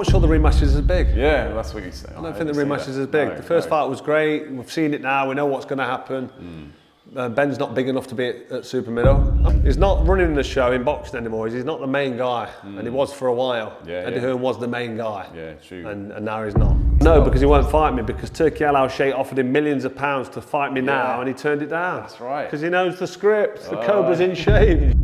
not sure the rematch is as big. Yeah, that's what you say. I don't think the rematch is as big. No, the first fight was great. We've seen it now. We know what's going to happen. Ben's not big enough to be at super middle. He's not running the show in boxing anymore. He's not the main guy, and he was for a while. Eddie Hearn was the main guy. Yeah, true. And now he's not. No, because he won't fight me, because Turki Al Sheikh offered him millions of pounds to fight me now, and he turned it down. That's right. Because he knows the script. The Cobra's in shape.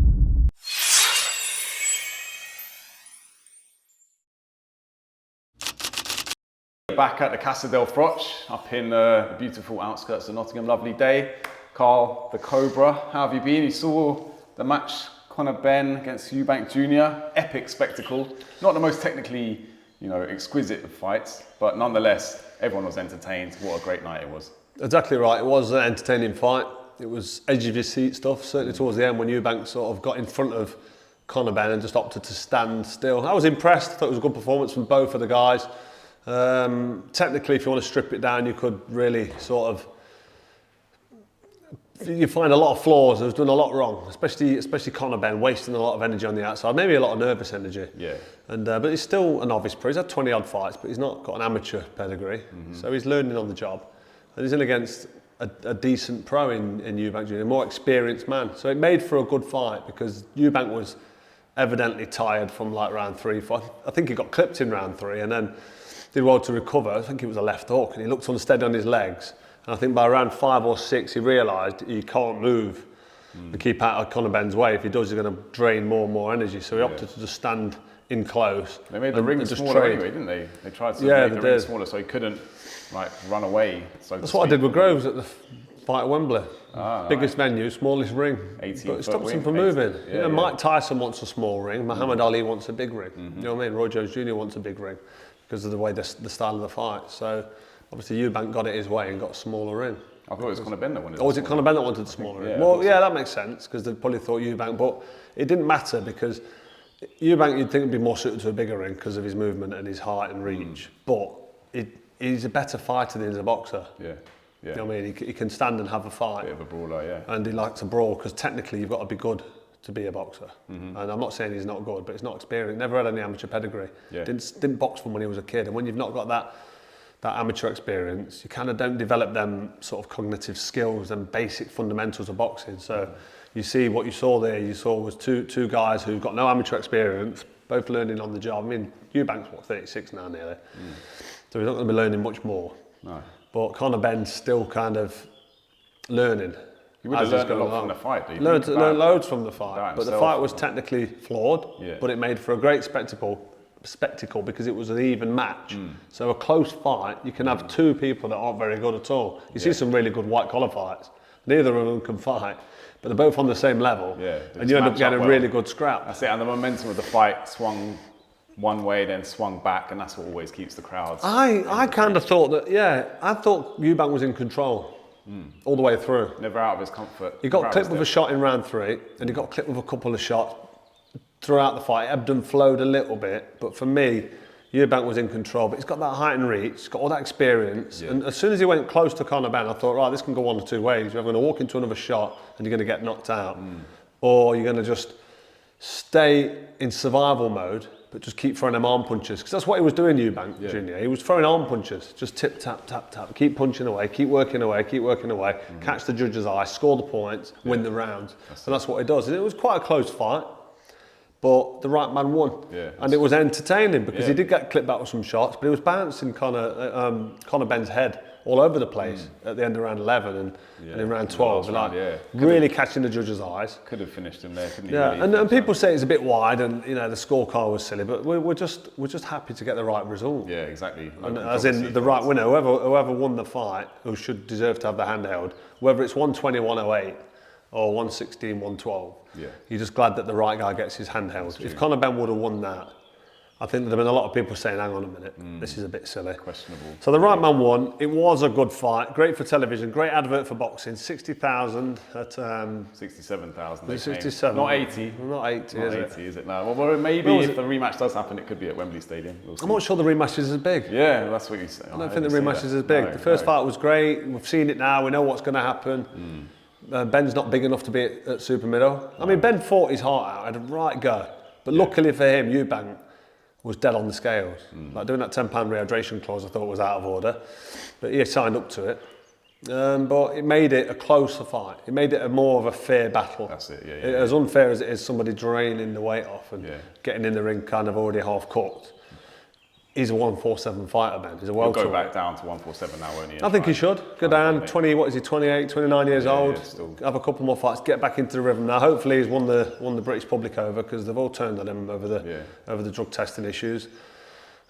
Back at the Casa del Froch, up in the beautiful outskirts of Nottingham. Lovely day. Carl, the Cobra, how have you been? You saw the match, Conor Benn against Eubank Jr. Epic spectacle. Not the most technically, exquisite of fights, but nonetheless, everyone was entertained. What a great night it was. Exactly right. It was an entertaining fight. It was edge of your seat stuff, certainly towards the end when Eubank sort of got in front of Conor Benn and just opted to stand still. I was impressed. I thought it was a good performance from both of the guys. Technically, if you want to strip it down, you could really you find a lot of flaws. He's done a lot wrong, especially Conor Benn, wasting a lot of energy on the outside, maybe a lot of nervous energy. Yeah. But he's still a novice pro. He's had 20 odd fights, but he's not got an amateur pedigree. So he's learning on the job. And he's in against a decent pro in Eubank Jr, a more experienced man. So it made for a good fight because Eubank was evidently tired from like round 3, 4. I think he got clipped in round 3 and then did well to recover. I think it was a left hook and he looked unsteady on his legs. And I think by around 5 or 6 he realised he can't move to keep out of Conor Benn's way. If he does, he's going to drain more and more energy. So he opted to just stand in close. They made the ring smaller anyway, didn't they? They tried to make the ring smaller so he couldn't run away. That's what I did with Groves at the fight at Wembley. Biggest venue, smallest ring. But it stops him from moving. Mike Tyson wants a small ring. Muhammad Ali wants a big ring. You know what I mean? Roy Jones Jr wants a big ring because of the way the style of the fight. So obviously Eubank got it his way and got a smaller ring. I thought it was Conor Benn that wanted it. Or was it Conor Benn that wanted the smaller ring? Well, that makes sense because they probably thought Eubank, but it didn't matter because Eubank you'd think would be more suited to a bigger ring because of his movement and his height and reach. But he's a better fighter than he's a boxer. Yeah. You know what I mean? He can stand and have a fight. Bit of a brawler, yeah. And he likes to brawl because technically you've got to be good to be a boxer. And I'm not saying he's not good, but he's not experienced. Never had any amateur pedigree. Didn't box from when he was a kid. And when you've not got that amateur experience, you kind of don't develop them sort of cognitive skills and basic fundamentals of boxing. So you see what you saw there. You saw was two guys who've got no amateur experience, both learning on the job. I mean, Eubank's 36 now nearly, so he's not going to be learning much more. No. But Conor Benn's still kind of learning. He would have learned a lot from the fight. Learned loads from the fight, but the fight was technically flawed. But it made for a great spectacle because it was an even match. So a close fight, you can have two people that aren't very good at all. You see some really good white collar fights. Neither of them can fight, but they're both on the same level. And you end up getting a really good scrap. That's it, and the momentum of the fight swung one way, then swung back, and that's what always keeps the crowds. I kind of thought that, I thought Eubank was in control all the way through. Never out of his comfort. He got clipped with a shot in round 3, and he got clipped with a couple of shots throughout the fight. It ebbed and flowed a little bit, but for me, Eubank was in control. But he's got that height and reach, he's got all that experience. And as soon as he went close to Conor Benn, I thought, right, this can go one of two ways. You're going to walk into another shot and you're going to get knocked out, or you're going to just stay in survival mode, but just keep throwing them arm punches. Because that's what he was doing, Eubank Jr. He was throwing arm punches, just tip, tap, tap, tap, keep punching away, keep working away, catch the judge's eye, score the points, win the rounds. And that's what he does. And it was quite a close fight, but the right man won. And it was entertaining because he did get clipped back with some shots, but he was bouncing Conor Benn's head all over the place at the end of round 11 and in round 12. Really catching the judge's eyes. Could have finished him there, couldn't he? And people say it's a bit wide and the scorecard was silly, but we're just happy to get the right result. Yeah, exactly. And as in the right winner, whoever won the fight, who should deserve to have the handheld, whether it's 120, 108 or 116, 112. You're just glad that the right guy gets his handheld. If Conor Benn would have won that, I think there'd have been a lot of people saying, hang on a minute, this is a bit silly. Questionable. So the right man won. It was a good fight, great for television, great advert for boxing, 60,000 at... 67,000. 67. Not 80. Not 80, Not is 80, is it? No. Well, maybe if the rematch does happen, it could be at Wembley Stadium. I'm not sure the rematch is as big. Yeah, that's what you say. I don't think the rematch is as big. The first fight was great. We've seen it now. We know what's going to happen. Ben's not big enough to be at super middle. I mean, Ben fought his heart out, had a right go. But luckily for him, Eubank was dead on the scales. Like doing that £10 rehydration clause, I thought was out of order, but he signed up to it. But it made it a closer fight. It made it a more of a fair battle. That's it, As unfair as it is somebody draining the weight off and getting in the ring kind of already half cooked. He's a 147 fighter, Ben. He's a world He'll tour. go back down to 147 now, won't he? I think he should. Go down, 28, 29 years old. still. Have a couple more fights, get back into the rhythm. Now, hopefully he's won the British public over, because they've all turned on him over the drug testing issues.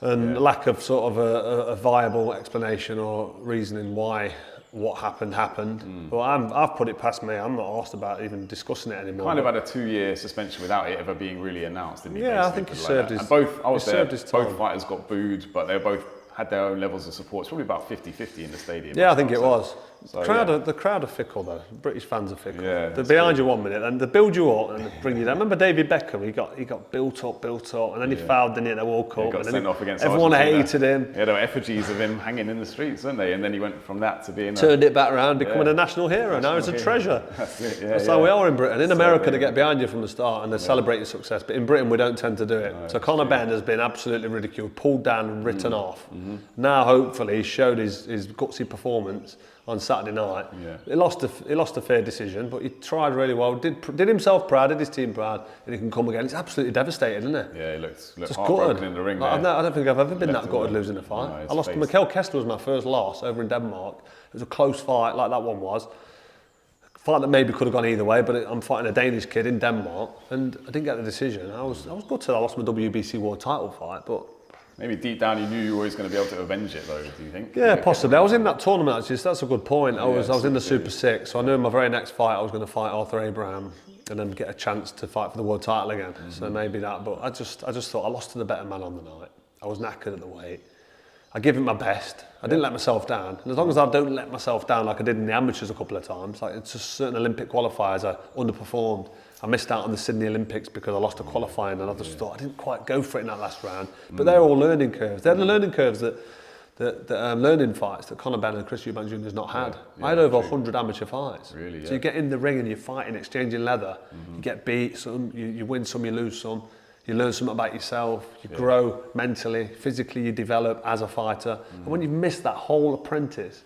And lack of sort of a viable explanation or reasoning why what happened. But I've put it past me. I'm not asked about even discussing it anymore. Kind of had a 2-year suspension without it ever being really announced, didn't he? Yeah, I think he served his. And both, I was there, both fighters got booed, but they both had their own levels of support. It's probably about 50-50 in the stadium. Yeah, I think it was. So, The crowd are fickle though. British fans are fickle. Yeah, they're behind you 1 minute, and they build you up and they bring you down. Remember David Beckham? He got built up, and then he fouled in it at the World Cup. He got and sent off against everyone Argentina. hated him. Yeah, there were effigies of him hanging in the streets, weren't they? And then he went from that to being Turned it back around, becoming a national hero. Now he's a treasure. That's it. That's how we are in Britain. In America, they get behind you from the start and they celebrate your success. But in Britain, we don't tend to do it. So Conor Benn has been absolutely ridiculed, pulled down and written off. Now, hopefully, he's showed his gutsy performance on Saturday night. He lost a fair decision, but he tried really well. Did himself proud, did his team proud, and he can come again. He's absolutely devastated, isn't it? Yeah, he looked Just heartbroken gutted. in the ring. I don't think I've ever been that gutted losing a fight. No, I lost to Mikel Kessler, was my first loss over in Denmark. It was a close fight, like that one was. A fight that maybe could have gone either way, but I'm fighting a Danish kid in Denmark, and I didn't get the decision. I was gutted. I lost my WBC World title fight, but. Maybe deep down you knew you were always going to be able to avenge it, though. Do you think? Yeah, possibly. I was in that tournament actually. So that's a good point. I was in the Super 6, so I knew in my very next fight I was going to fight Arthur Abraham and then get a chance to fight for the world title again. So maybe that. But I just thought I lost to the better man on the night. I was knackered at the weight. I gave it my best. I didn't let myself down. And as long as I don't let myself down like I did in the amateurs a couple of times, like it's just certain Olympic qualifiers I underperformed. I missed out on the Sydney Olympics because I lost a qualifying, and I just thought I didn't quite go for it in that last round. But they're all learning curves. They're the learning curves that learning fights that Conor Benn and Chris Eubank Jr. has not had. I had over 100 amateur fights. Really, so you get in the ring and you're fighting, exchanging leather. You get beat, some you win some, you lose some. You learn something about yourself, you grow mentally, physically you develop as a fighter. And when you've missed that whole apprentice,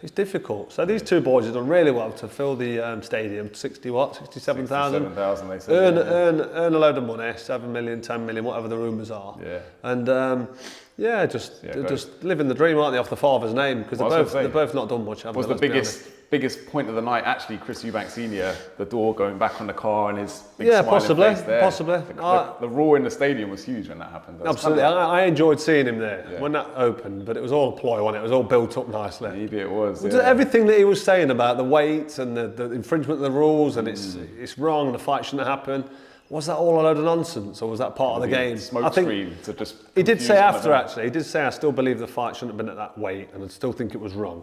it's difficult. So these two boys have done really well to fill the stadium, 67,000. 67,000 they said. Earn a load of money, 7 million, 10 million, whatever the rumours are. And just living the dream, aren't they, off the father's name? Because they're both not done much. Was the biggest point of the night actually Chris Eubank Sr., the door going back on the car and his big smiling face there? Possibly. The roar in the stadium was huge when that happened. Absolutely, I enjoyed seeing him there when that opened, but it was all a ploy, wasn't it? It was all built up nicely. Maybe it was. Everything that he was saying about the weight and the infringement of the rules and it's wrong, the fight shouldn't happen. Was that all a load of nonsense, or was that part of the game? I think he did say after, actually, he did say, I still believe the fight shouldn't have been at that weight, and I still think it was wrong.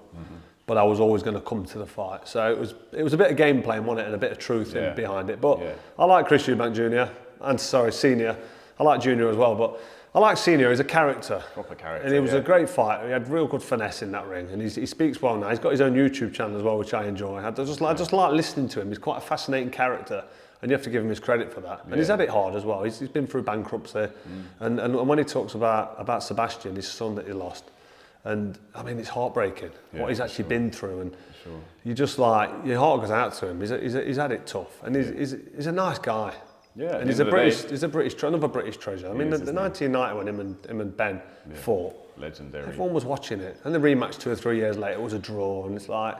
But I was always going to come to the fight. So it was a bit of game playing, wasn't it, and a bit of truth behind it. But I like Chris Eubank Jr. Senior. I like Junior as well, but I like Senior. He's a character. Proper character. And he was a great fighter. He had real good finesse in that ring, and he speaks well now. He's got his own YouTube channel as well, which I enjoy. I just like listening to him. He's quite a fascinating character. And you have to give him his credit for that. And he's had it hard as well. He's been through bankruptcy. And when he talks about Sebastian, his son that he lost, and I mean, it's heartbreaking what he's actually been through. And you just like, your heart goes out to him. He's had it tough. And he's a nice guy. Yeah, and he's another British treasure. I mean, the 1990 when him and Ben fought, legendary. Everyone was watching it. And the rematch 2 or 3 years later was a draw. And it's like,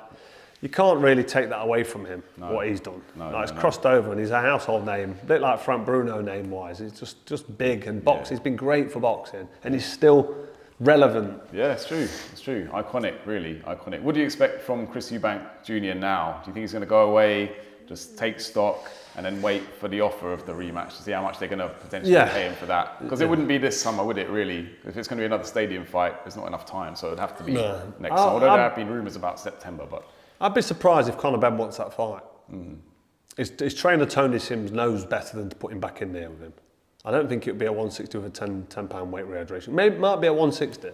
you can't really take that away from him, what he's done. It's crossed over and he's a household name, a bit like Frank Bruno name-wise. He's just big and boxing. He's been great for boxing and he's still relevant. Yeah, it's true. It's true. Iconic, really iconic. What do you expect from Chris Eubank Jr. now? Do you think he's going to go away, just take stock and then wait for the offer of the rematch to see how much they're going to potentially pay him for that? Because it wouldn't be this summer, would it, really? If it's going to be another stadium fight, there's not enough time, so it'd have to be next summer. Although there have been rumours about September, but... I'd be surprised if Conor Benn wants that fight. His trainer Tony Sims knows better than to put him back in there with him. I don't think it would be at 160 with a £10 weight rehydration. Maybe it might be at 160,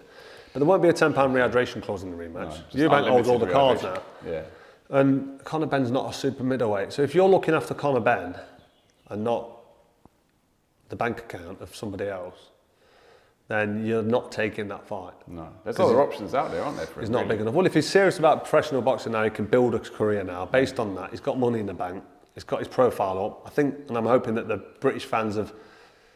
but there won't be a £10 rehydration clause in the rematch. Eubank holds all the cards now. Yeah. And Conor Benn's not a super middleweight. So if you're looking after Conor Benn and not the bank account of somebody else, then you're not taking that fight. No, there's other options out there, aren't there? For He's not big enough. Well, if he's serious about professional boxing now, he can build a career now. Based on that, he's got money in the bank. He's got his profile up. I think, and I'm hoping that the British fans have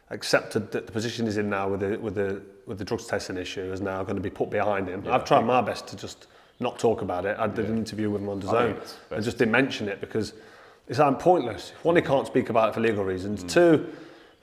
accepted that the position he's in now with the drugs testing issue is now going to be put behind him. I've tried my best to just not talk about it. I did an interview with him on DAZN and just didn't mention it because it's pointless. One, he can't speak about it for legal reasons. Two,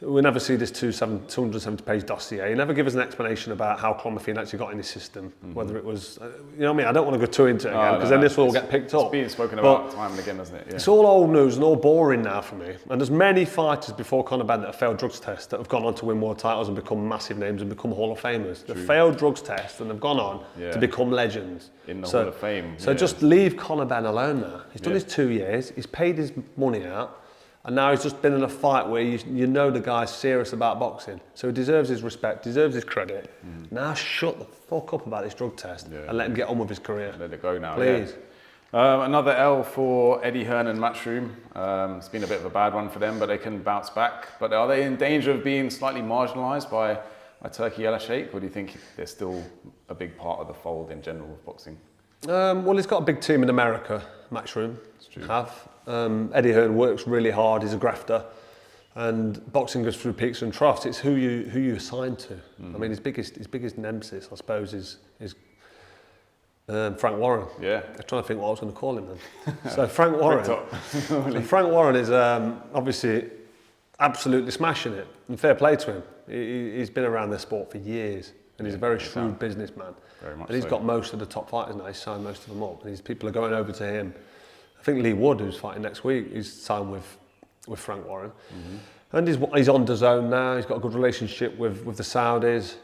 we never see this 270-page dossier. He never give us an explanation about how clomiphene actually got in his system, whether it was, you know what I mean? I don't want to go too into it again, because then this will all get picked up. It's being spoken about time and again, doesn't it? Yeah. It's all old news and all boring now for me. And there's many fighters before Conor Benn that have failed drugs tests that have gone on to win world titles and become massive names and become Hall of Famers. They've failed drugs tests and they've gone on to become legends. In the Hall of Fame. So just leave Conor Benn alone now. He's done his 2 years, he's paid his money out, and now he's just been in a fight where you know the guy's serious about boxing. So he deserves his respect, deserves his credit. Now shut the fuck up about this drug test and let him get on with his career. Let it go now, please. Another L for Eddie Hearn and Matchroom. It's been a bit of a bad one for them, but they can bounce back. But are they in danger of being slightly marginalised by Turkey El Sheikh, or do you think they're still a big part of the fold in general of boxing? Well, he's got a big team in America, Matchroom. Eddie Hearn works really hard, he's a grafter, and boxing goes through peaks and troughs. It's who you assign to. I mean, his biggest nemesis, I suppose, is Frank Warren. Yeah. I'm trying to think what I was going to call him then. So Frank Warren. Frank Warren is obviously absolutely smashing it, and fair play to him. He's been around the sport for years, and he's a very shrewd businessman. Very much and he's got most of the top fighters now. He's signed most of them up, and people are going over to him. I think Leigh Wood, who's fighting next week, he's signed with Frank Warren. And he's on DAZN now. He's got a good relationship with the Saudis.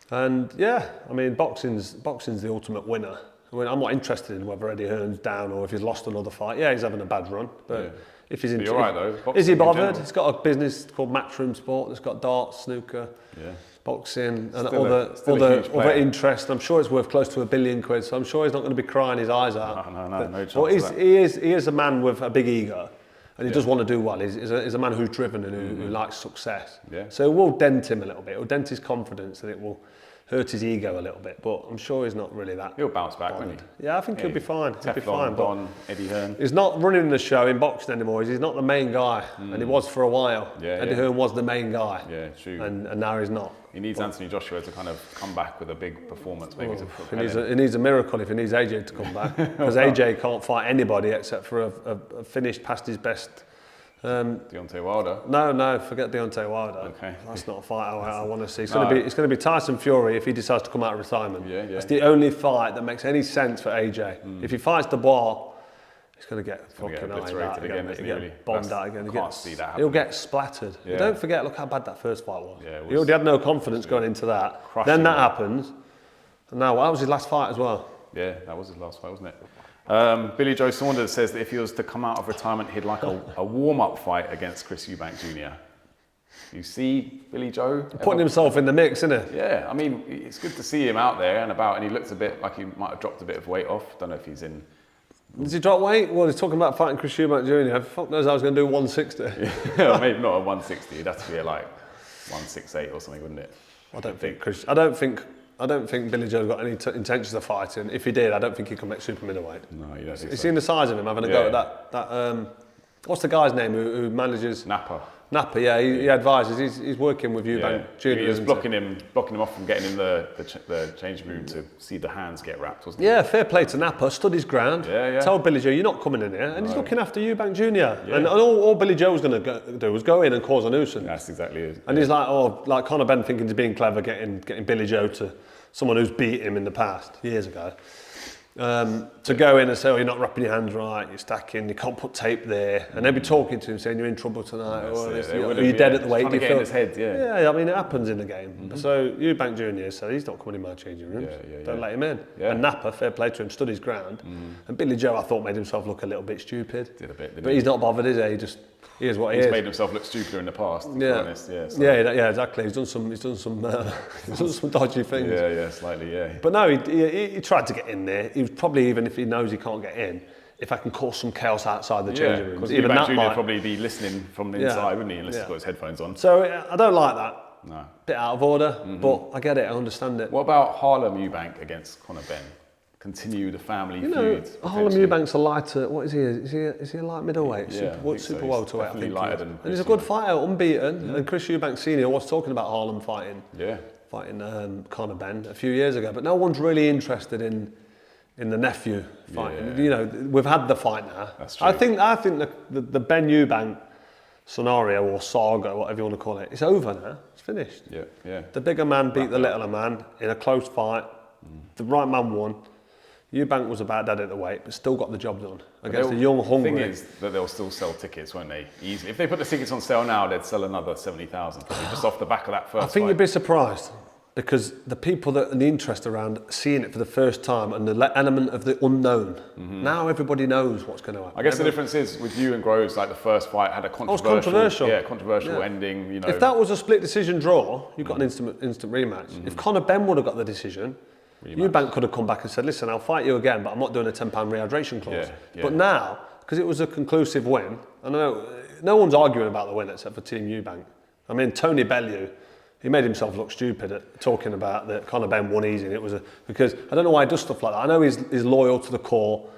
And yeah, I mean, boxing's the ultimate winner. I mean, I'm not interested in whether Eddie Hearn's down or if he's lost another fight. Yeah, he's having a bad run, but if he's you're right though. Is he bothered? He's got a business called Matchroom Sport that's got darts, snooker, boxing, and other interest. I'm sure it's worth close to £1 billion, so I'm sure he's not going to be crying his eyes out. No chance. But he is a man with a big ego, and he does want to do well. He's a man who's driven and who likes success. So it will dent him a little bit. It will dent his confidence, and it will hurt his ego a little bit, but I'm sure he's not really that. He'll bounce back, won't he? Yeah, I think he'll be fine. He'll be fine. Don, Eddie Hearn. He's not running the show in boxing anymore. He's not the main guy, and he was for a while. Eddie Hearn was the main guy. Yeah, true. And now he's not. He needs Anthony Joshua to kind of come back with a big performance, maybe. He needs a miracle if he needs AJ to come back, because AJ can't fight anybody except for a finished past his best. Deontay Wilder. No, forget Deontay Wilder. Okay. That's not a fight I want to see. It's going to be Tyson Fury if he decides to come out of retirement. That's the only fight that makes any sense for AJ. If he fights Dubois, he's going to get fucking obliterated again. He'll get bombed out again. Can't see that he'll get splattered. Don't forget, look how bad that first fight was. He already had no confidence going into that. Then that happens. And now, that was his last fight as well. Yeah, that was his last fight, wasn't it? Billy Joe Saunders says that if he was to come out of retirement, he'd like a warm-up fight against Chris Eubank Jr. You see Billy Joe? Putting himself in the mix, isn't it? Yeah, I mean, it's good to see him out there and about, and he looks a bit like he might have dropped a bit of weight off. Don't know if he's in... Does he drop weight? Well, he's talking about fighting Chris Eubank Jr. Fuck knows I was going to do 160. Yeah, maybe not a 160. It'd have to be a, like 168 or something, wouldn't it? I don't think Billy Joe's got any intentions of fighting. If he did, I don't think he could make super middleweight. No, you don't think so. You seen the size of him having a go at that what's the guy's name who manages? Napa, yeah, he advises. He's working with Eubank Jr. He was blocking him off from getting in the changing room to see the hands get wrapped, wasn't he? Yeah, fair play to Napa. Stood his ground. Tell Billy Joe, you're not coming in here, and he's looking after Eubank Jr. And all Billy Joe was going to do was go in and cause a nuisance. That's exactly it. And he's like Conor Benn thinking he's being clever, getting Billy Joe to someone who's beat him in the past years ago. To go in and say, you're not wrapping your hands right, you're stacking, you can't put tape there, and they'd be talking to him saying you're in trouble tonight, or you're dead at the weight. Trying to get in his head, yeah, I mean it happens in the game. So Eubank Jr. said he's not coming in my changing rooms. Don't let him in. And Napa, fair play to him, stood his ground. And Billy Joe, I thought, made himself look a little bit stupid. Did a bit, but he's not bothered, is he? He is what he is. He's made himself look stupider in the past, to be honest. Yeah, exactly. He's done some dodgy things. Yeah, slightly, yeah. But no, he tried to get in there. He was probably, even if he knows he can't get in, if I can cause some chaos outside the changing room. Because even that might probably be listening from the inside, wouldn't he? Unless he's got his headphones on. So I don't like that. No. Bit out of order, but I get it, I understand it. What about Harlem Eubank against Conor Benn? Continue the family feud. Harlem Eubank's a lighter. What is he? Is he a light middleweight? Yeah, Super welterweight, I think. Lighter than and he's a good fighter, unbeaten. And Chris Eubank Sr. was talking about Harlem fighting Conor Benn a few years ago, but no one's really interested in the nephew fighting. Yeah. You know, we've had the fight now. That's true. I think the Ben Eubank scenario or saga, whatever you want to call it, it's over now. It's finished. Yeah. The bigger man beat the littler man in a close fight. The right man won. Eubank was about dead at the weight, but still got the job done against a young, hungry. The thing is that they'll still sell tickets, won't they? Easily. If they put the tickets on sale now, they'd sell another 70,000 just off the back of that first I think fight. you'd be surprised because the people that are the interest around seeing it for the first time and the element of the unknown. Now everybody knows what's going to happen. I guess the difference is with you and Groves, like the first fight had a controversial ending. You know, if that was a split decision draw, you got an instant rematch. If Conor Benn would have got the decision, Eubank could have come back and said, listen, I'll fight you again, but I'm not doing a £10 rehydration clause. But now, because it was a conclusive win, I know no one's arguing about the win except for Team Eubank. I mean, Tony Bellew, he made himself look stupid at talking about that Conor Benn won easy. And it was because I don't know why he does stuff like that. I know he's loyal to the core,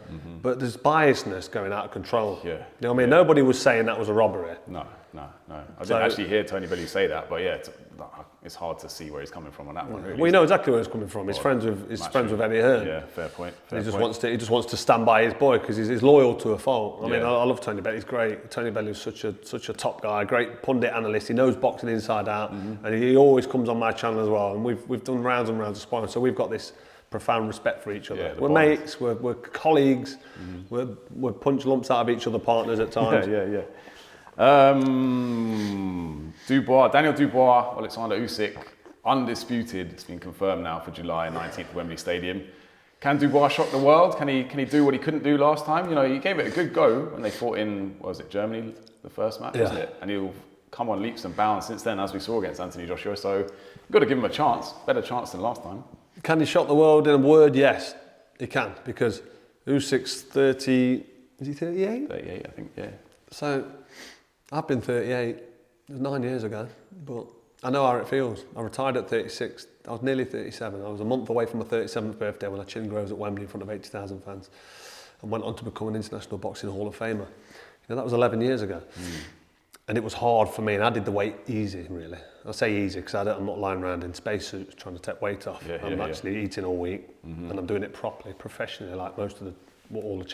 but there's biasness going out of control. Yeah. You know what I mean? Nobody was saying that was a robbery. No. I didn't actually hear Tony Bellew say that, but yeah, it's hard to see where he's coming from on that one. Really. Well, you know exactly where he's coming from. He's friends with Eddie Hearn. Yeah, fair point. He just wants to stand by his boy because he's loyal to a fault. I mean, I love Tony Bellew. He's great. Tony Bellew's such a top guy, great pundit analyst. He knows boxing inside out, and he always comes on my channel as well. And we've done rounds and rounds of sparring, so we've got this profound respect for each other. Yeah, we're mates. We're colleagues. We're punch lumps out of each other partners at times. Yeah. Daniel Dubois, Alexander Usyk, undisputed. It's been confirmed now for July 19th at Wembley Stadium. Can Dubois shock the world? Can he do what he couldn't do last time? You know, he gave it a good go when they fought in, Germany, the first match, wasn't it? And he'll come on leaps and bounds since then, as we saw against Anthony Joshua. So you've got to give him a chance, better chance than last time. Can he shock the world in a word? Yes, he can, because Usyk's 30, is he 38? 38, I think, yeah. So I've been 38, it was 9 years ago, but I know how it feels. I retired at 36, I was nearly 37. I was a month away from my 37th birthday when I chinned Groves at Wembley in front of 80,000 fans and went on to become an International Boxing Hall of Famer. You know, that was 11 years ago. And it was hard for me, and I did the weight easy, really. I say easy because I'm not lying around in spacesuits trying to take weight off. I'm actually eating all week, and I'm doing it properly, professionally, like most of all of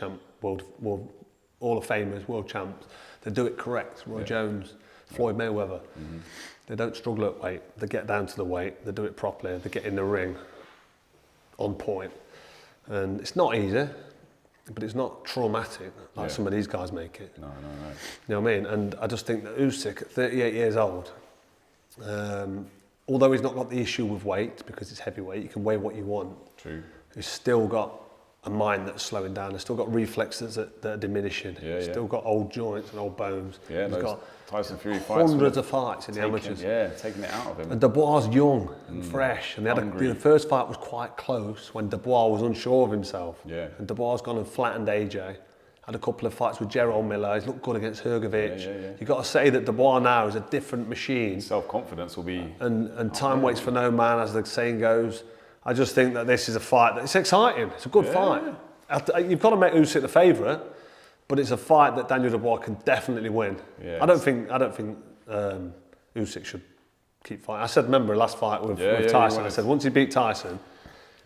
Famers, world champs. They do it correct. Roy Jones, Floyd Mayweather. They don't struggle at weight. They get down to the weight. They do it properly. They get in the ring on point. And it's not easy, but it's not traumatic like some of these guys make it. No. You know what I mean? And I just think that Usyk, at 38 years old, although he's not got the issue with weight because it's heavyweight, you can weigh what you want. True. He's still got a mind that's slowing down. He's still got reflexes that are diminishing. He's still got old joints and old bones. Yeah, he's got Tyson Fury fights. Hundreds of fights in the amateurs. Taking it out of him. And Dubois was young and fresh. And the first fight was quite close when Dubois was unsure of himself. Yeah. And Dubois has gone and flattened AJ. Had a couple of fights with Gerald Miller. He's looked good against Hrgovic. You've got to say that Dubois now is a different machine. Self-confidence will be... And time waits for no man, as the saying goes. I just think that this is a fight it's exciting. It's a good fight. You've got to make Usyk the favourite, but it's a fight that Daniel Dubois can definitely win. I don't think Usyk should keep fighting. I said, remember last fight with Tyson. I said once he beat Tyson,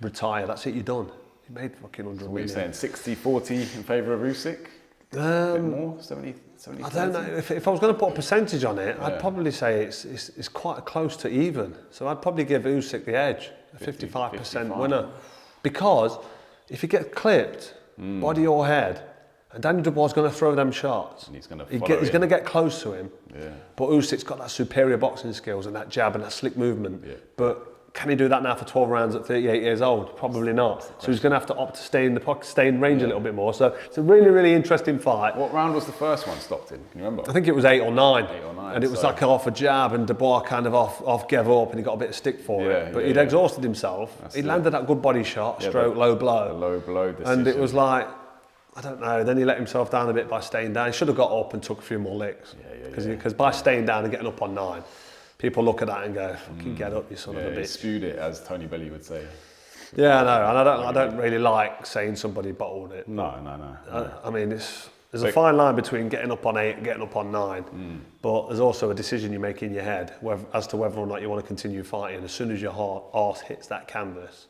retire. That's it. You're done. He made fucking 100 What are you million. saying? 60-40 in favour of Usyk? A bit more? 70? I don't know. If I was going to put a percentage on it, I'd probably say it's quite close to even. So I'd probably give Usyk the edge, a 55% winner, because if he gets clipped, body or head, and Daniel Dubois is going to throw them shots, and he's going to get close to him. But Usyk's got that superior boxing skills and that jab and that slick movement. But can he do that now for 12 rounds at 38 years old? Probably not. So he's going to have to opt to stay in the pocket, stay in range a little bit more. So it's a really, really interesting fight. What round was the first one stopped in? Can you remember? I think it was 8 or 9. 8 or 9. And it was like off a jab, and Dubois kind of off gave up, and he got a bit of stick for it. But he'd exhausted himself. He landed that good body shot, stroke, low blow. The low blow decision. And it was like, I don't know, then he let himself down a bit by staying down. He should have got up and took a few more licks. Because by staying down and getting up on 9, people look at that and go, fucking get up, you son of a He bitch. spewed it, as Tony Belly would say. Yeah, I know, and I don't really like saying somebody bottled it. No. I mean, there's a fine line between getting up on 8 and getting up on 9, but there's also a decision you make in your head as to whether or not you want to continue fighting. As soon as your arse hits that canvas,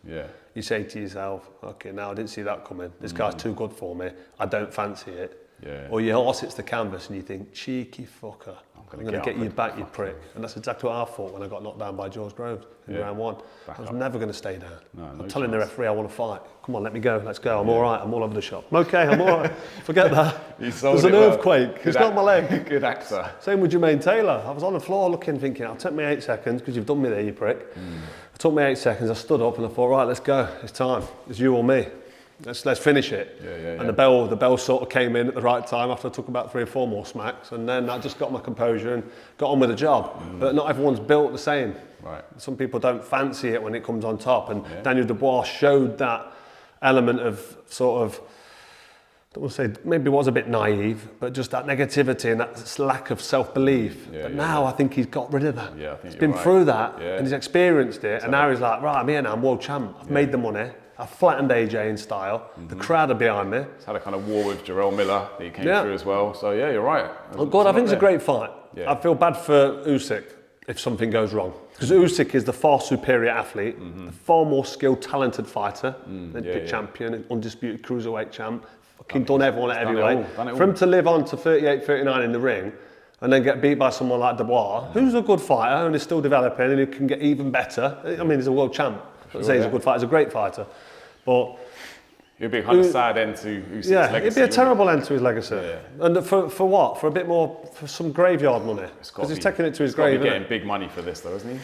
you say to yourself, okay, now I didn't see that coming. This guy's too good for me. I don't fancy it. Yeah. Or your arse hits the canvas and you think, cheeky fucker, I'm going to get you back, you prick. And that's exactly what I thought when I got knocked down by George Groves in round 1. I was never going to stay down. I'm telling the referee I want to fight. Come on, let me go, let's go. I'm all right, I'm all over the shop. I'm okay, I'm all right. Forget that. There's an earthquake, it's not my leg. Good actor. Same with Jermaine Taylor. I was on the floor looking, thinking, I'll take me 8 seconds because you've done me there, you prick. It took me 8 seconds, I stood up and I thought, right, let's go, it's time. It's you or me. Let's finish it. And the bell sort of came in at the right time after I took about 3 or 4 more smacks, and then I just got my composure and got on with the job. But not everyone's built the same. Right. Some people don't fancy it when it comes on top, and Daniel Dubois showed that element of sort of, I don't want to say maybe was a bit naive, but just that negativity and that lack of self-belief. But now I think he's got rid of that. I think he's been through that and he's experienced it, and now he's like, right, I'm here now, I'm world champ. I've made the money. I flattened AJ in style. The crowd are behind me. He's had a kind of war with Jarrell Miller that he came through as well. So yeah, you're right. Oh God, I think it's a great fight. I feel bad for Usyk if something goes wrong. Because Usyk is the far superior athlete, the far more skilled, talented fighter. Champion, undisputed cruiserweight champ. Fucking done everyone at heavyweight. For him to live on to 38, 39 in the ring and then get beat by someone like Dubois, who's a good fighter and is still developing and who can get even better. I mean, he's a world champ. I'd say he's a good fighter, he's a great fighter. But it'd be a kind of sad end to Usyk's legacy. It'd be a terrible end to his legacy. And for what? For a bit more, for some graveyard money. Because he's taking it to his grave. He's getting big money for this though, isn't he?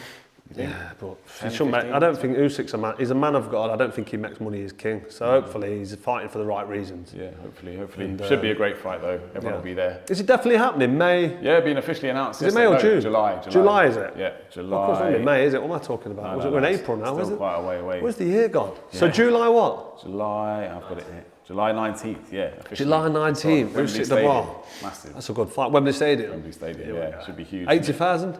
Yeah, but he shouldn't make, I don't think Usyk's a man. He's a man of God. I don't think he makes money as king. So hopefully he's fighting for the right reasons. Yeah, hopefully. And, should be a great fight though. Everyone will be there. Is it definitely happening? May? Yeah, being officially announced. Is it May or June? July. July is it? Yeah, July. Of course, it's only May, is it? What am I talking about? We're in April now, is it? Quite a way away. Where's the year gone? So July what? July. I've got it here. July 19th. Yeah. Officially. July 19th. Usyk Dubois. Massive. That's a good fight. Wembley Stadium. Wembley Stadium. Yeah, should be huge. 80,000.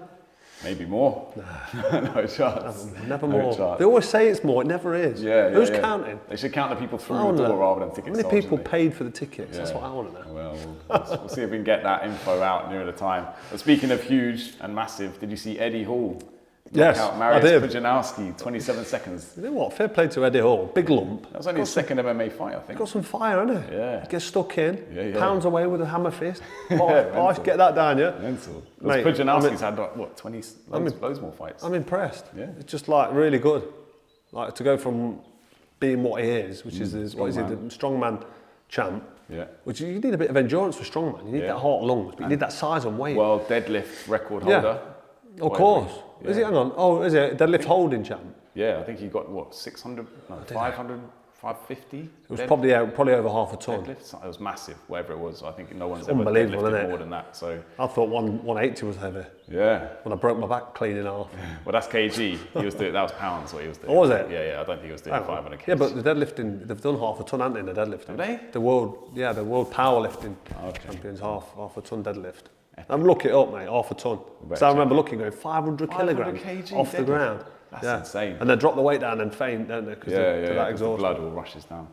Maybe more. No chance. Never more. Chance. They always say it's more, it never is. Who's counting? They should count the people through the door rather than tickets. How many people paid for the tickets? That's what I want to know. Well, we'll see if we can get that info out nearer the time. But speaking of huge and massive, did you see Eddie Hall? Yes, I did. Pudzianowski, 27 seconds. You know what? Fair play to Eddie Hall. Big lump. That was only his second MMA fight, I think. Got some fire, hasn't he? Yeah. Gets stuck in, pounds away with a hammer fist. Get that down, Mental. Pudzianowski's had, what, 20, loads more fights. I'm impressed. Yeah. It's just like really good. Like to go from being what he is, which is the strongman champ. Yeah. Which you need a bit of endurance for strongman. You need that heart lungs, but you need that size and weight. World deadlift record holder. Of course. Is it? Hang on. Oh, is it deadlift holding champ? Yeah, I think he got what 600, 500, 550. It was probably over half a ton. Deadlift. It was massive, whatever it was. I think no one's ever deadlifted more than that. So I thought 180 was heavy. Yeah. When I broke my back clean in half. Well, that's kg. He was doing that was pounds what he was doing. Oh, was it? Yeah. I don't think he was doing 500 kg. Yeah, but the deadlifting, they've done half a ton, haven't they? In the deadlifting. Have they? The world powerlifting champions half a ton deadlift. And look it up, mate, half a ton. So I remember looking, going 500 kilograms off the ground. That's insane. And they drop the weight down and faint, don't they? Because that exhausted. The blood all rushes down.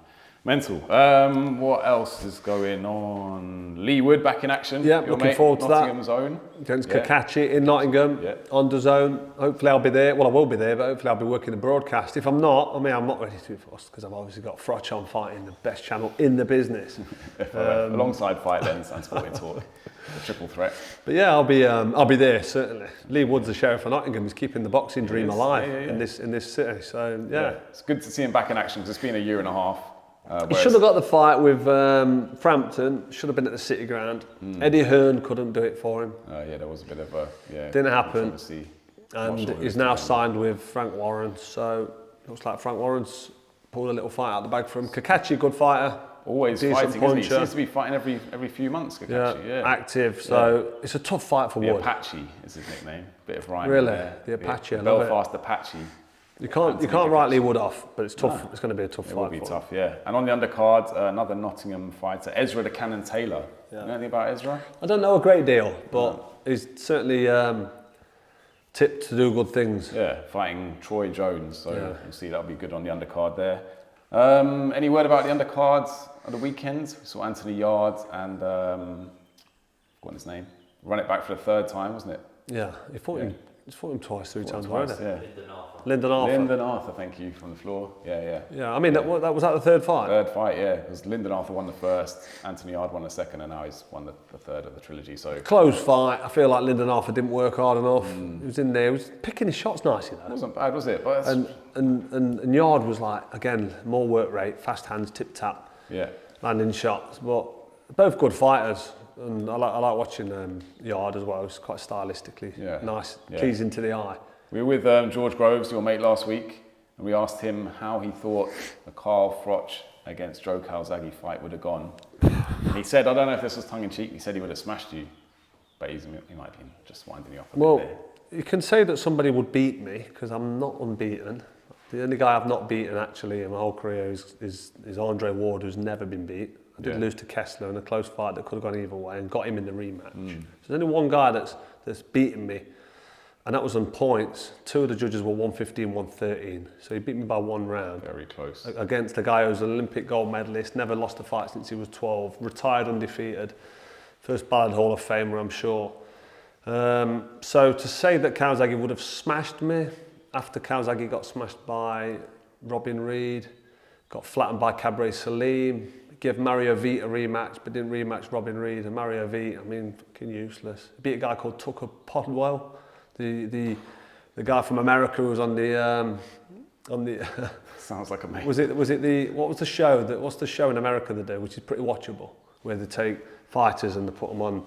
Mental. What else is going on? Leigh Wood back in action. Yeah, looking forward to that. Nottingham's own. Against Kakachi in Nottingham, on the zone. Hopefully I'll be there. Well, I will be there, but hopefully I'll be working the broadcast. If I'm not, I'm not ready to be forced because I've obviously got Froch on fighting the best channel in the business. Alongside Fight Lens and Sporting Talk. The triple threat. But yeah, I'll be there certainly. Leigh Wood's the sheriff of Nottingham. He's keeping the boxing dream alive in this city. So yeah, it's good to see him back in action because it's been a year and a half. He should have got the fight with Frampton. Should have been at the City Ground. Eddie Hearn couldn't do it for him. There was a bit of a didn't happen. And he's now signed with Frank Warren. So looks like Frank Warren's pulled a little fight out of the bag for him. Kakachi, good fighter. Always fighting, isn't he? He seems to be fighting every few months, Kakachi. Active. So it's a tough fight for Wood. The Apache is his nickname. Bit of rhyme. Really? The Apache. The Belfast Apache. You can't write Leigh Wood off, but it's tough. No. It's going to be a tough fight. It will be tough, yeah. And on the undercard, another Nottingham fighter, Ezra the Cannon Taylor. You know anything about Ezra? I don't know a great deal, but he's certainly tipped to do good things. Yeah, fighting Troy Jones. So you'll see that'll be good on the undercard there. Any word about the undercards on the weekends? We saw Anthony Yarde and what's his name? Run it back for the third time, wasn't it? Yeah, he fought him twice, three times Twice, already. yeah. Lyndon Arthur. Lyndon Arthur, thank you, from the floor. Yeah. Yeah, I mean, that was that the third fight? Third fight, yeah. It was Lyndon Arthur won the first, Anthony Yarde won the second, and now he's won the third of the trilogy. So close fight. I feel like Lyndon Arthur didn't work hard enough. He was in there. He was picking his shots nicely though. it wasn't bad, was it? But And Yarde was like, again, more work rate, fast hands, tip tap, landing shots. But both good fighters. And I like watching Yarde as well. It's quite stylistically nice, pleasing to the eye. We were with George Groves, your mate, last week, and we asked him how he thought the Carl Froch against Joe Calzaghe fight would have gone. And he said, I don't know if this was tongue-in-cheek, he said he would have smashed you, but he might have been just winding you up a bit there. You can say that somebody would beat me, because I'm not unbeaten. The only guy I've not beaten, actually, in my whole career is Andre Ward, who's never been beat. I did lose to Kessler in a close fight that could have gone either way and got him in the rematch. So there's only one guy that's beaten me, and that was on points. Two of the judges were 115, 113. So he beat me by 1 round. Very close. Against a guy who's an Olympic gold medalist, never lost a fight since he was 12, retired undefeated, first ballot Hall of Famer, I'm sure. So to say that Calzaghe would have smashed me after Calzaghe got smashed by Robin Reed, got flattened by Cabaret Salim, gave Mario Vite a rematch, but didn't rematch Robin Reed. And Mario Vite, I mean, fucking useless. Beat a guy called Tucker Podwell, the guy from America who was on the Sounds like a mate. Was it what's the show in America they do, which is pretty watchable, where they take fighters and they put them on.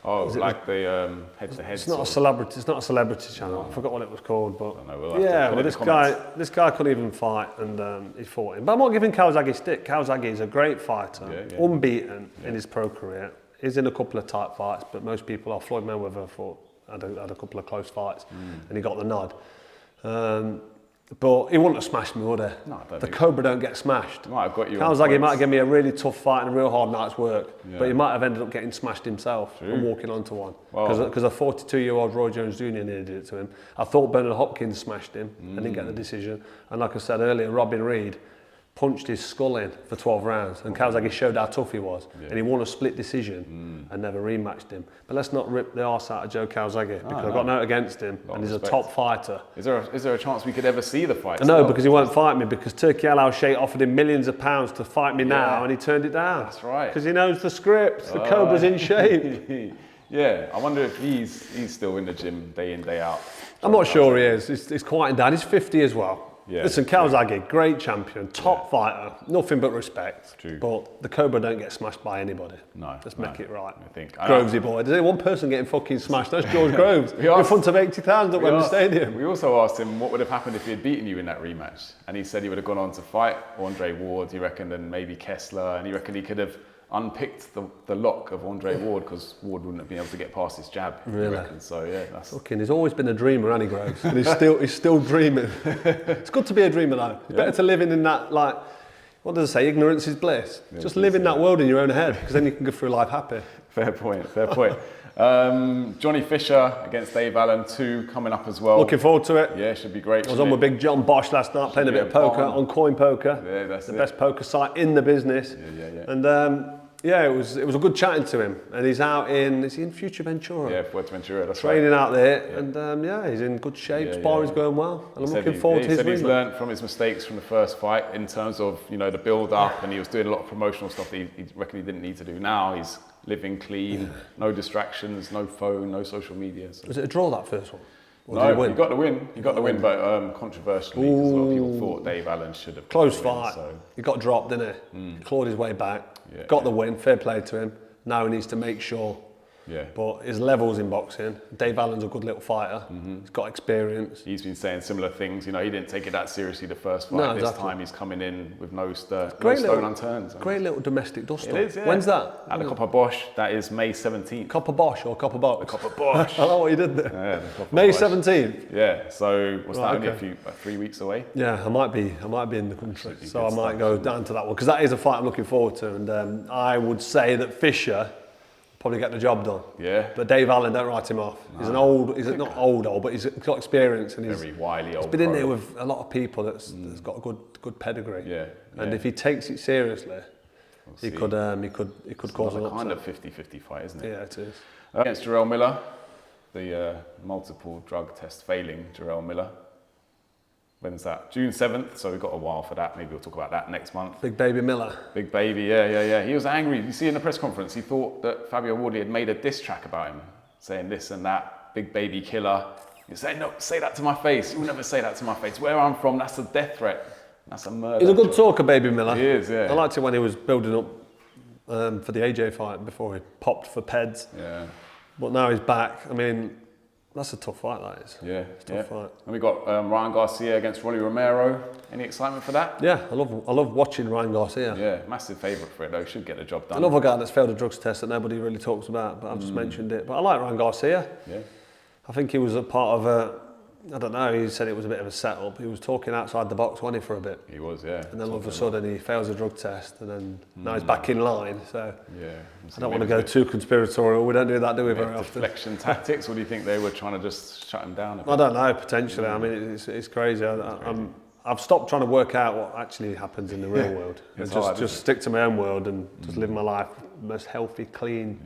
Oh, like the head-to-head. It's not a celebrity. It's not a celebrity channel. I forgot what it was called, but I don't know, we'll have to put it in the comments. this guy couldn't even fight, and he fought him. But I'm not giving Calzaghe stick. Calzaghe is a great fighter, unbeaten in his pro career. He's in a couple of tight fights, but most people are. Floyd Mayweather had a couple of close fights, and he got the nod. But he wouldn't have smashed me, would he? No, I don't the think Cobra don't get smashed. Might have got you. Calzaghe might have given me a really tough fight and a real hard night's work, but he might have ended up getting smashed himself and walking onto one. Because a 42-year-old Roy Jones Jr. nearly did it to him. I thought Bernard Hopkins smashed him and didn't get the decision. And like I said earlier, Robin Reed punched his skull in for 12 rounds, and Calzaghe showed how tough he was, and he won a split decision and never rematched him. But let's not rip the arse out of Joe Calzaghe, because I've got no against him, and he's a top fighter. Is there a chance we could ever see the fight? No, because he won't fight me, because Turki Al Sheikh offered him millions of pounds to fight me now, and he turned it down. That's right. Because he knows the script, the Cobra's in shape. Yeah, I wonder if he's still in the gym day in, day out. I'm not sure he is. He's quieting down. He's 50 as well. Yeah, listen, Calzaghe, great champion, top fighter, nothing but respect. True. But the Cobra don't get smashed by anybody. No. Let's make it right. I think. Grovesy boy. There's only one person getting fucking smashed. That's George Groves. In front of 80,000 at Wembley Stadium. We also asked him what would have happened if he had beaten you in that rematch. And he said he would have gone on to fight Andre Ward, he reckoned, and maybe Kessler. And he reckoned he could have unpicked the lock of Andre Ward, because Ward wouldn't have been able to get past his jab. Really? So yeah, that's fucking. He's always been a dreamer, hasn't he, Groves? And he's still dreaming. It's good to be a dreamer though. It's better to live in that, like, what does it say? Ignorance is bliss. Just live in that world in your own head, because then you can go through life happy. Fair point. Johnny Fisher against Dave Allen 2 coming up as well. Looking forward to it. Yeah, should be great. I was on with Big John Bosch last night playing a bit of poker on Coin Poker. Yeah, that's the best poker site in the business. Yeah. And it was a good chatting to him. And he's out is he in Fuerteventura? Yeah, Fuerteventura, that's training out there. Yeah. And he's in good shape. Sparring's going well. And I'm looking forward to his He's learned from his mistakes from the first fight in terms of, the build up, and he was doing a lot of promotional stuff that he reckoned he didn't need to do. Now he's living clean, no distractions, no phone, no social media. So. Was it a draw, that first one? No, he got the win. But controversially, because a lot of people thought Dave Allen should have. Close fight. He got dropped, didn't he? He clawed his way back. Got the win. Fair play to him. Now he needs to make sure. Yeah. But his levels in boxing. Dave Allen's a good little fighter. He's got experience. He's been saying similar things. He didn't take it that seriously the first fight. This time he's coming in with no stone unturned. Great little domestic dust-up. It is, yeah. When's that? At the Copper Bosch. That is May 17th. Copper Bosch or Copper Box? The Copper Bosch. I know what you did there. Yeah, the Copper May Bosch. 17th. Yeah. So what's that? Only 3 weeks away. Yeah, I might be in the country, so I might go down to that one, because that is a fight I'm looking forward to. And I would say that Fisher probably get the job done. Yeah. But Dave Allen, don't write him off. He's an old, not old, but he's got experience and very wily old. He's been in there with a lot of people that's got a good pedigree. Yeah. And if he takes it seriously, he could cause an upset. Kind of 50-50 fight, isn't it? Yeah, it is. Against Jarrell Miller, the multiple drug test failing Jarrell Miller. When's that? June 7th, so we've got a while for that. Maybe we'll talk about that next month. Big baby Miller. Big baby, yeah. He was angry. You see in the press conference, he thought that Fabio Wardley had made a diss track about him, saying this and that, big baby killer. He said, no, say that to my face. You'll never say that to my face. Where I'm from, that's a death threat. That's a murder. He's a good talker, baby Miller. He is, yeah. I liked it when he was building up for the AJ fight before he popped for Peds. Yeah. But now he's back. I mean, that's a tough fight, that is. Yeah, it's a tough fight. And we got Ryan Garcia against Rolly Romero. Any excitement for that? Yeah, I love watching Ryan Garcia. Yeah, massive favourite for it though. Should get the job done. Another guy that's failed a drugs test that nobody really talks about, but I've just mentioned it. But I like Ryan Garcia. Yeah. I think he was a part of a, I don't know, he said it was a bit of a setup. He was talking outside the box, wasn't he, for a bit? He was, yeah. And then all of a sudden he fails a drug test and then now he's back in line. So yeah, I don't want to go too conspiratorial. We don't do that, do we, very often? Deflection tactics, or do you think they were trying to just shut him down a bit? I don't know, potentially. I mean, it's crazy. I've stopped trying to work out what actually happens in the real world. And just stick to my own world and just live my life most healthy, clean,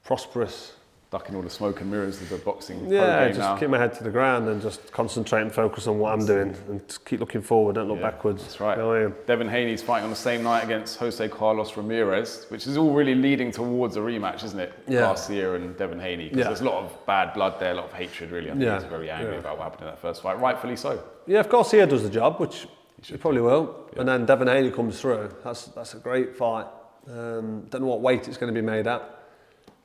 prosperous. Ducking all the smoke and mirrors of the boxing. Yeah, just keep my head to the ground and just concentrate and focus on what I'm doing and just keep looking forward, don't look backwards. That's right. You know what I mean? Devin Haney's fighting on the same night against Jose Carlos Ramirez, which is all really leading towards a rematch, isn't it? Yeah. Garcia and Devin Haney. Because there's a lot of bad blood there, a lot of hatred really. I think he's very angry about what happened in that first fight, rightfully so. Yeah, if Garcia does the job, which he probably will, and then Devin Haney comes through, that's a great fight. Don't know what weight it's going to be made at,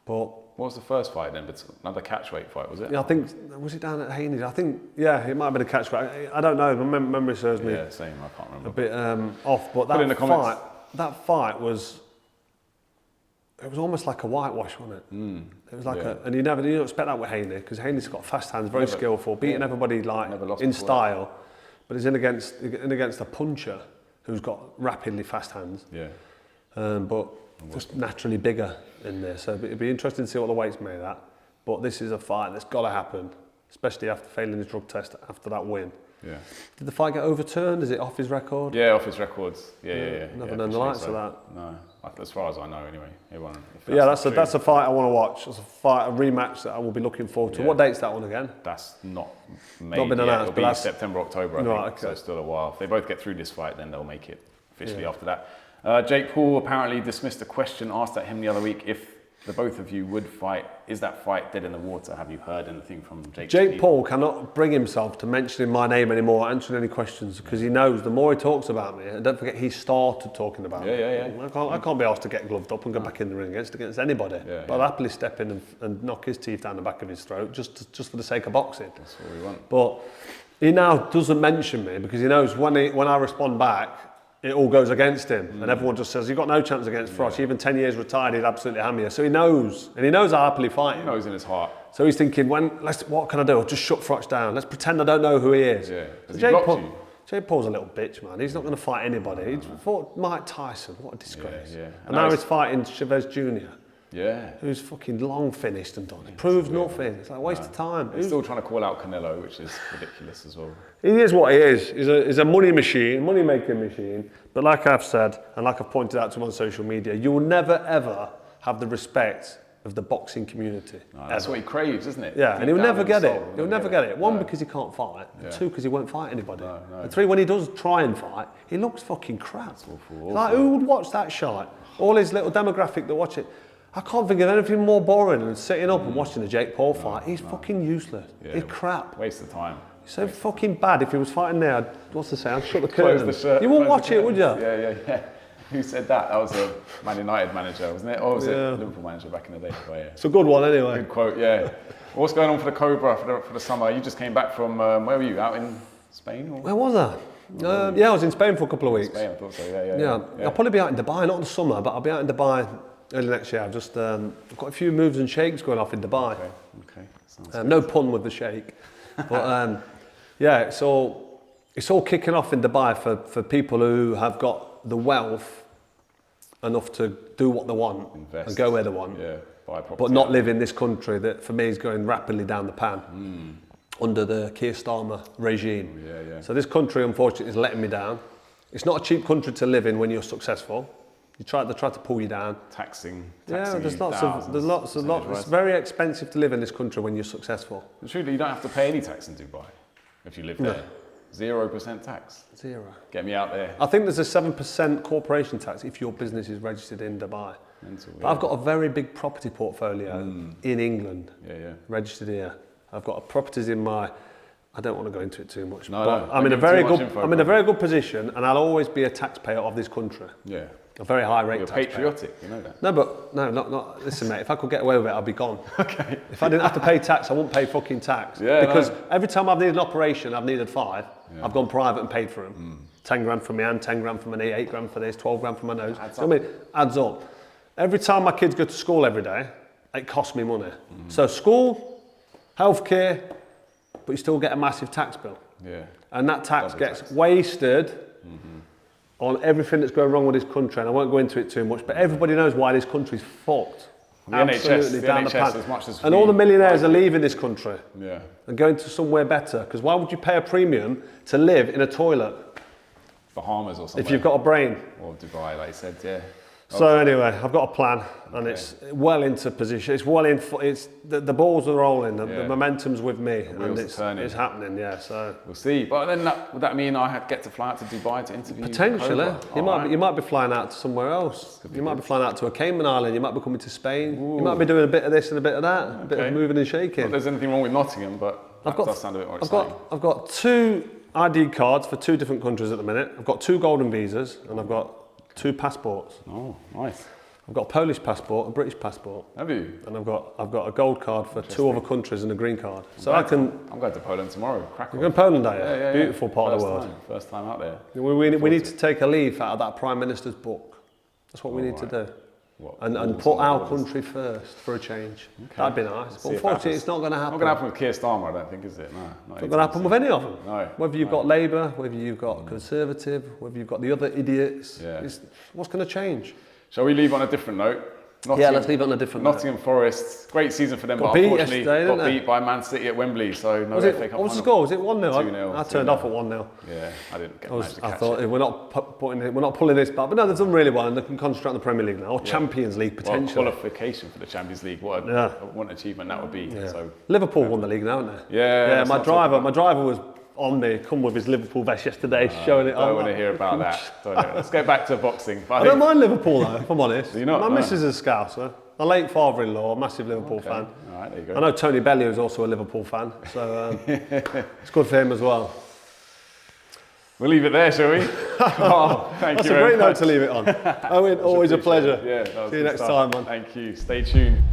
but... What was the first fight then? Another catchweight fight, was it? Yeah, I think, was it down at Haney's? I think, yeah, it might have been a catchweight. I don't know, my memory serves me Yeah, same, I can't remember. a bit off, but that fight was, it was almost like a whitewash, wasn't it? It was like and you don't expect that with Haney, because Haney's got fast hands, very skillful, beating everybody like in style, but he's in against a puncher who's got rapidly fast hands. Yeah. But just naturally bigger in there, so it'd be interesting to see what the weight's made at. But this is a fight that's got to happen, especially after failing his drug test after that win. Yeah. Did the fight get overturned? Is it off his record? Yeah, off his records. Yeah. Never known the likes of that. No, as far as I know, anyway. Yeah, that's a fight I want to watch. It's a rematch that I will be looking forward to. What date's that one again? That's not made Not been announced, It'll be September, October, I think. Okay. So it's still a while. If they both get through this fight, then they'll make it officially after that. Jake Paul apparently dismissed a question asked at him the other week if the both of you would fight. Is that fight dead in the water? Have you heard anything from Jake? Jake Paul cannot bring himself to mentioning my name anymore, answering any questions, because he knows the more he talks about me, and don't forget he started talking about me. I can't be asked to get gloved up and go back in the ring against anybody. But I'll happily step in and knock his teeth down the back of his throat just for the sake of boxing. That's what we want. But he now doesn't mention me because he knows when I respond back, it all goes against him, and everyone just says, you've got no chance against Froch. Even 10 years retired, he'd absolutely hammer you. So he knows, and he knows I'll happily fight him. He knows in his heart. So he's thinking, what can I do? I'll just shut Froch down. Let's pretend I don't know who he is. Yeah. So Jake Paul's a little bitch, man. He's not going to fight anybody. He fought Mike Tyson. What a disgrace. And now he's fighting Chavez Jr. Yeah. Who's fucking long finished and done. He proves nothing. It's like a waste of time. He's still trying to call out Canelo, which is ridiculous as well. He is what he is. He's a money machine, money-making machine. But like I've said, and like I've pointed out to him on social media, you will never, ever have the respect of the boxing community. No, that's what he craves, isn't it? Yeah, and he'll never get it. He'll never get it. One, because he can't fight. And two, because he won't fight anybody. And three, when he does try and fight, he looks fucking crap. That's awful. Like, who would watch that shite? All his little demographic that watch it. I can't think of anything more boring than sitting up and watching the Jake Paul fight. He's fucking useless. He's crap. Waste of time. So fucking bad. If he was fighting there, what's the say? I'd shut the curtain. You wouldn't watch it, would you? Yeah. Who said that? That was a Man United manager, wasn't it? Or was it Liverpool manager back in the day? Oh, yeah. It's a good one anyway. Good quote, yeah. What's going on for the Cobra for the summer? You just came back from, where were you? Out in Spain? Or? Where was I? I was in Spain for a couple of weeks. Spain, I thought so, yeah. I'll probably be out in Dubai, not in the summer, but I'll be out in Dubai early next year. I've just I've got a few moves and shakes going off in Dubai. Okay. No pun with the shake. But it's all kicking off in Dubai for people who have got the wealth enough to do what they want and go where they want. Yeah. Buy property. but not live in this country that for me is going rapidly down the pan under the Keir Starmer regime. So this country, unfortunately, is letting me down. It's not a cheap country to live in when you're successful. They try to pull you down. Taxing there's lots of. It's very expensive to live in this country when you're successful. Truly, you don't have to pay any tax in Dubai if you live there. 0% tax. Zero. Get me out there. I think there's a 7% corporation tax if your business is registered in Dubai. But I've got a very big property portfolio in England, registered here. I've got properties in my. I don't want to go into it too much. But I'm in a very good position, and I'll always be a taxpayer of this country. Yeah. A very high rate. You're patriotic, you know that. Not. Listen, mate. If I could get away with it, I'd be gone. Okay. If I didn't have to pay tax, I wouldn't pay fucking tax. Because every time I've needed an operation, I've needed 5. I've gone private and paid for them. 10 grand for my hand, 10 grand for my knee, 8 grand for this, 12 grand for my nose. Adds up. Every time my kids go to school every day, it costs me money. So school, healthcare, but you still get a massive tax bill. Yeah. And that tax gets wasted on everything that's going wrong with this country, and I won't go into it too much, but everybody knows why this country's fucked. Absolutely down the pan. And all the millionaires are leaving this country and going to somewhere better, because why would you pay a premium to live in a toilet? Bahamas or something. If you've got a brain. Or Dubai, like you said, yeah. So anyway, I've got a plan, and it's well into position. It's well in. It's the balls are rolling. The momentum's with me, and it's happening. Yeah, so we'll see. But then would that mean I get to fly out to Dubai to interview? Potentially, you might be flying out to somewhere else. You might be flying out to a Cayman Island. You might be coming to Spain. You might be doing a bit of this and a bit of that, a bit of moving and shaking. Not that there's anything wrong with Nottingham, but that does sound a bit more exciting. I've got 2 ID cards for 2 different countries at the minute. I've got 2 golden visas, and I've got 2 passports. Oh, nice. I've got a Polish passport, a British passport. Have you? And I've got a gold card for 2 other countries and a green card. So I'm going to Poland tomorrow. Crack on. You're going to Poland, are you? Yeah. Beautiful part of the world. First time out there. We need to take a leaf out of that Prime Minister's book. That's what we need to do. And put our country first for a change. That'd be nice. But unfortunately, it's not going to happen. Not going to happen with Keir Starmer, I don't think, is it? No. It's not going to happen with any of them. No. Whether you've got Labour, whether you've got Conservative, whether you've got the other idiots. What's going to change? Shall we leave on a different note? Let's leave it on a different note. Nottingham Forest, great season for them, but unfortunately got beat by Man City at Wembley, so no FA Cup final. What was the score? Was it 1-0? 2-0. I turned off at 1-0. Yeah, I didn't get I thought we're not pulling this back, but no, they've done really well, and they can concentrate on the Premier League now, or Champions League potentially. Qualification for the Champions League, what an achievement that would be. Yeah. So Liverpool won the league now, haven't they? Yeah. My driver was on me, come with his Liverpool vest yesterday, showing it on. I don't want to hear about that. Let's go back to boxing. I don't mind Liverpool though, if I'm honest. Do you not? My missus is a Scouser. My late father-in-law, a massive Liverpool fan. All right, there you go. I know Tony Bellew is also a Liverpool fan, so it's good for him as well. We'll leave it there, shall we? Thank you very much. That's a great note to leave it on. Owen, always a pleasure. Yeah, See you next time, man. Thank you. Stay tuned.